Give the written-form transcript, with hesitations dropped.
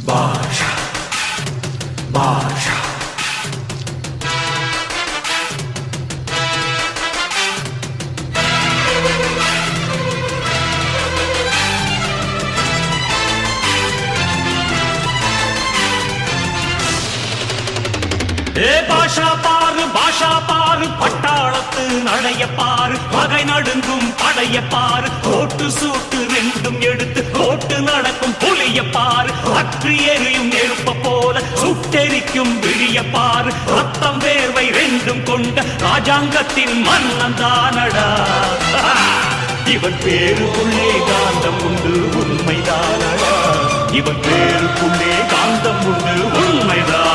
பாஷா பாஷா பாஷா பாரு பட்டாளத்து நடைய பாரு பகை நடுங்கும் படைய பாரு கோட்டு சூட்டு ரெண்டும் எடுத்து கோட்டு நடக்கும் புலிய பாரு அற்று எரியும் நெருப்ப போல சுட்டெரிக்கும் விழிய பாரு ரத்தம் வேர்வை ரெண்டும் கொண்ட ராஜாங்கத்தின் மன்னன் தானடா இவன் பேருக்குள்ளே காந்தம் உண்டு உண்மைதானடா இவன் பேருக்குள்ளே காந்தம் உண்டு உண்மைதான்